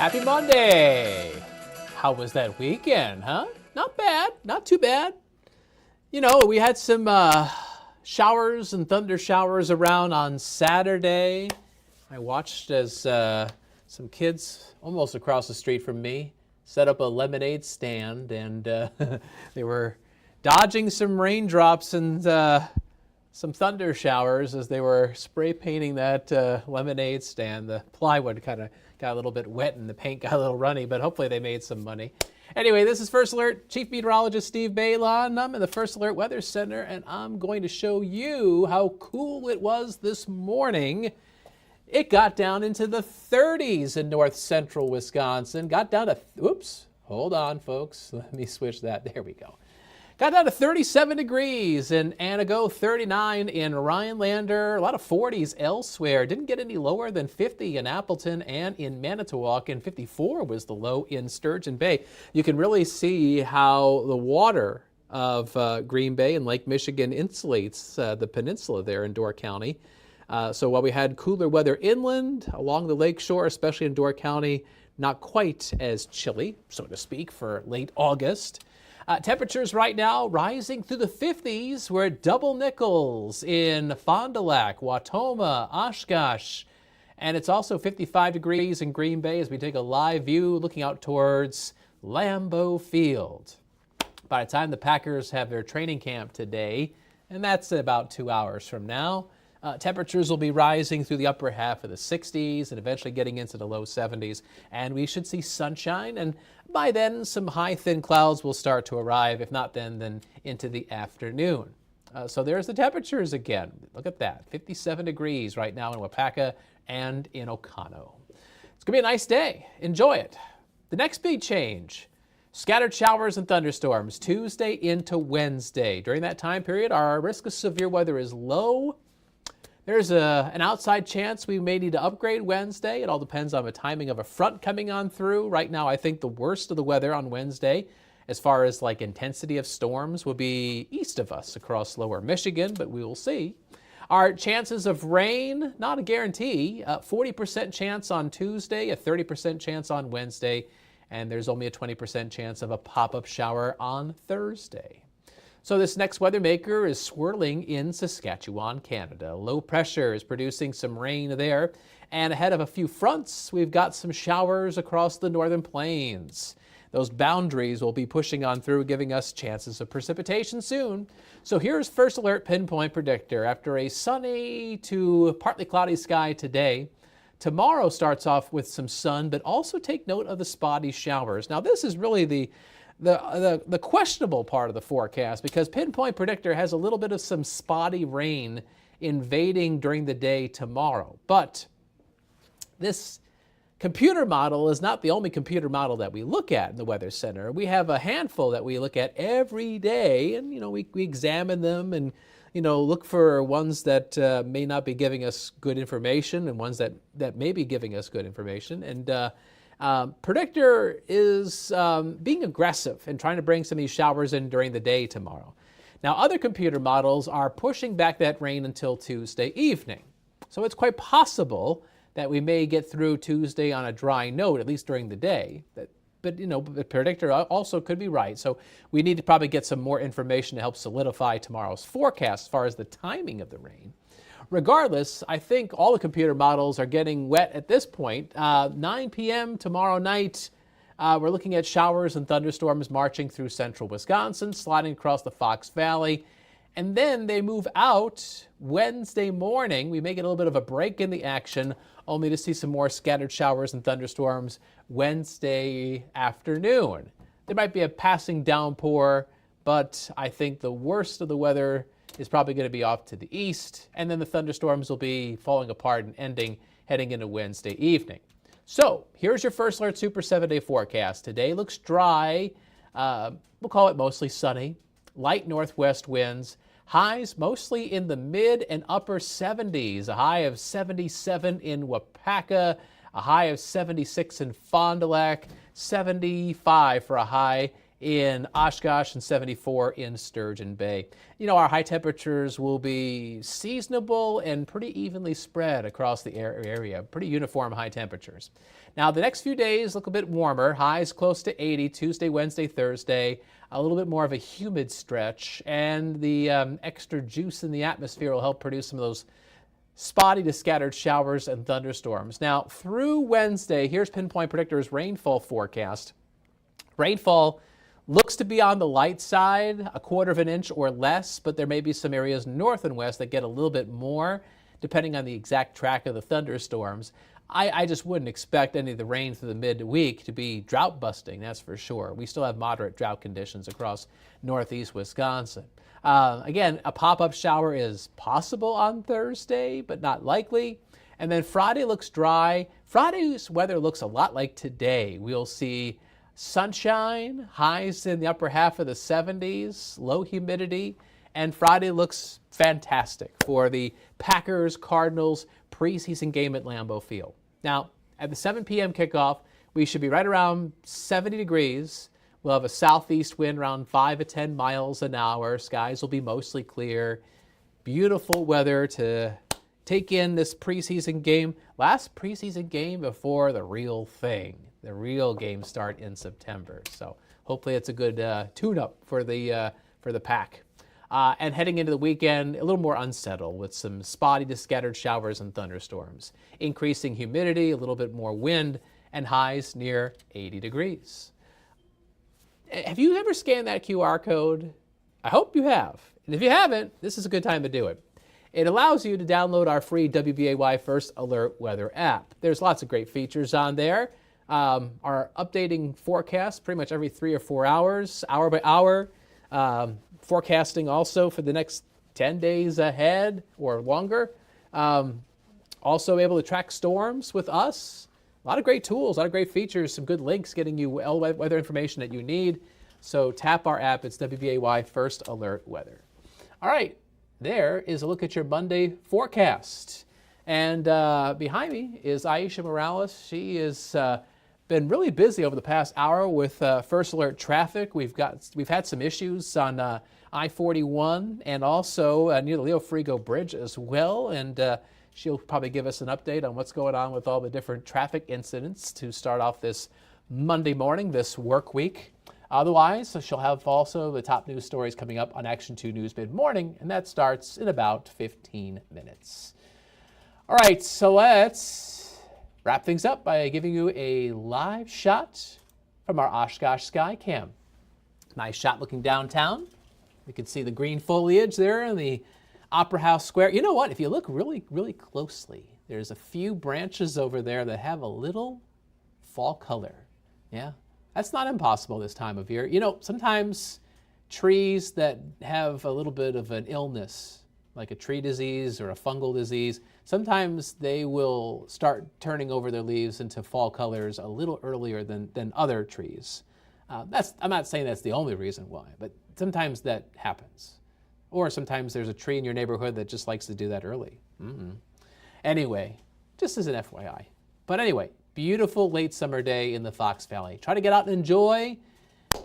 Happy Monday! How was that weekend, huh? Not bad, not too bad. You know, we had some showers and thunder showers around on Saturday. I watched as some kids almost across the street from me set up a lemonade stand, and they were dodging some raindrops and some thunder showers as they were spray painting that lemonade stand. The plywood kind of got a little bit wet and the paint got a little runny, but hopefully they made some money. Anyway, this is First Alert. Chief Meteorologist Steve Baylon. I'm in the First Alert Weather Center, and I'm going to show you how cool it was this morning. It got down into the 30s in north central Wisconsin. Got down to, oops, hold on, folks. Let me switch that. There we go. Got down to 37 degrees in Anago, 39 in Rhinelander, a lot of 40s elsewhere. Didn't get any lower than 50 in Appleton and in Manitowoc, and 54 was the low in Sturgeon Bay. You can really see how the water of Green Bay and Lake Michigan insulates the peninsula there in Door County. So while we had cooler weather inland along the lake shore, especially in Door County, not quite as chilly, so to speak, for late August. Temperatures right now rising through the 50s. We're at double nickels in Fond du Lac, Wautoma, Oshkosh. And it's also 55 degrees in Green Bay as we take a live view looking out towards Lambeau Field. By the time the Packers have their training camp today, and that's about 2 hours from now, temperatures will be rising through the upper half of the 60s and eventually getting into the low 70s. And we should see sunshine. And by then, some high, thin clouds will start to arrive. If not then into the afternoon. So there's the temperatures again. Look at that. 57 degrees right now in Wapaka and in Oconto. It's going to be a nice day. Enjoy it. The next big change. Scattered showers and thunderstorms Tuesday into Wednesday. During that time period, our risk of severe weather is low. There's an outside chance we may need to upgrade Wednesday. It all depends on the timing of a front coming on through. Right now, I think the worst of the weather on Wednesday, as far as like intensity of storms, will be east of us across lower Michigan, but we will see. Our chances of rain, not a guarantee. 40% chance on Tuesday, a 30% chance on Wednesday, and there's only a 20% chance of a pop-up shower on Thursday. So this next weather maker is swirling in Saskatchewan, Canada. Low pressure is producing some rain there. And ahead of a few fronts, we've got some showers across the northern plains. Those boundaries will be pushing on through, giving us chances of precipitation soon. So here's First Alert Pinpoint Predictor. After a sunny to partly cloudy sky today, tomorrow starts off with some sun, but also take note of the spotty showers. Now this is really the questionable part of the forecast, because Pinpoint Predictor has a little bit of some spotty rain invading during the day tomorrow. But this computer model is not the only computer model that we look at in the Weather Center. We have a handful that we look at every day, and we examine them and look for ones that may not be giving us good information and ones that may be giving us good information. And Predictor is being aggressive and trying to bring some of these showers in during the day tomorrow. Now, other computer models are pushing back that rain until Tuesday evening. So it's quite possible that we may get through Tuesday on a dry note, at least during the day. But the Predictor also could be right. So we need to probably get some more information to help solidify tomorrow's forecast as far as the timing of the rain. Regardless, I think all the computer models are getting wet at this point. 9 p.m. tomorrow night, we're looking at showers and thunderstorms marching through central Wisconsin, sliding across the Fox Valley. And then they move out Wednesday morning. We may get a little bit of a break in the action, only to see some more scattered showers and thunderstorms Wednesday afternoon. There might be a passing downpour, but I think the worst of the weather is probably going to be off to the east, and then the thunderstorms will be falling apart and ending heading into Wednesday evening. So here's your First Alert Super 7-day forecast. Today looks dry. We'll call it mostly sunny. Light northwest winds. Highs mostly in the mid and upper 70s. A high of 77 in Wapaka, a high of 76 in Fond du Lac, 75 for a high in Oshkosh and 74 in Sturgeon Bay. You know, our high temperatures will be seasonable and pretty evenly spread across the area, pretty uniform high temperatures. Now, the next few days look a bit warmer, highs close to 80, Tuesday, Wednesday, Thursday, a little bit more of a humid stretch, and the extra juice in the atmosphere will help produce some of those spotty to scattered showers and thunderstorms. Now, through Wednesday, here's Pinpoint Predictor's rainfall forecast. Rainfall looks to be on the light side, 1/4 of an inch or less, but there may be some areas north and west that get a little bit more, depending on the exact track of the thunderstorms. I just wouldn't expect any of the rain through the midweek to be drought busting, that's for sure. We still have moderate drought conditions across northeast Wisconsin. Again, a pop-up shower is possible on Thursday, but not likely. And then Friday looks dry. Friday's weather looks a lot like today. We'll see sunshine, highs in the upper half of the 70s, low humidity, and Friday looks fantastic for the Packers-Cardinals preseason game at Lambeau Field. Now, at the 7 p.m. kickoff, we should be right around 70 degrees. We'll have a southeast wind around 5 to 10 miles an hour. Skies will be mostly clear. Beautiful weather to take in this preseason game. Last preseason game before the real thing. The real games start in September. So hopefully it's a good tune-up for the Pack. And heading into the weekend, a little more unsettled with some spotty to scattered showers and thunderstorms. Increasing humidity, a little bit more wind, and highs near 80 degrees. Have you ever scanned that QR code? I hope you have. And if you haven't, this is a good time to do it. It allows you to download our free WBAY First Alert Weather app. There's lots of great features on there. Our updating forecast pretty much every 3 or 4 hours, hour by hour. Forecasting also for the next 10 days ahead or longer. Also able to track storms with us. A lot of great tools, a lot of great features, some good links getting you weather information that you need. So tap our app. It's WBAY First Alert Weather. All right, there is a look at your Monday forecast. And behind me is Aisha Morales. She has been really busy over the past hour with First Alert traffic. We've had some issues on I-41 and also near the Leo Frigo Bridge as well. And she'll probably give us an update on what's going on with all the different traffic incidents to start off this Monday morning, this work week. Otherwise, she'll have also the top news stories coming up on Action 2 News mid-morning, and that starts in about 15 minutes. All right, so let's wrap things up by giving you a live shot from our Oshkosh Sky Cam. Nice shot looking downtown. You can see the green foliage there in the Opera House Square. You know what? If you look really, really closely, there's a few branches over there that have a little fall color. Yeah, that's not impossible this time of year. You know, sometimes trees that have a little bit of an illness, like a tree disease or a fungal disease, sometimes they will start turning over their leaves into fall colors a little earlier than other trees. I'm not saying that's the only reason why, but sometimes that happens. Or sometimes there's a tree in your neighborhood that just likes to do that early. Anyway, just as an FYI. But anyway, beautiful late summer day in the Fox Valley. Try to get out and enjoy,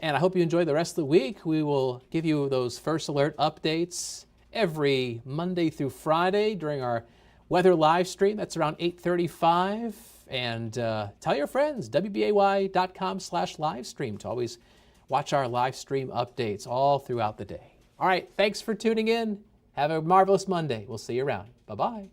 and I hope you enjoy the rest of the week. We will give you those First Alert updates every Monday through Friday during our weather live stream. That's around 8:35. And tell your friends, WBAY.com/livestream to always watch our live stream updates all throughout the day. All right, thanks for tuning in. Have a marvelous Monday. We'll see you around. Bye-bye.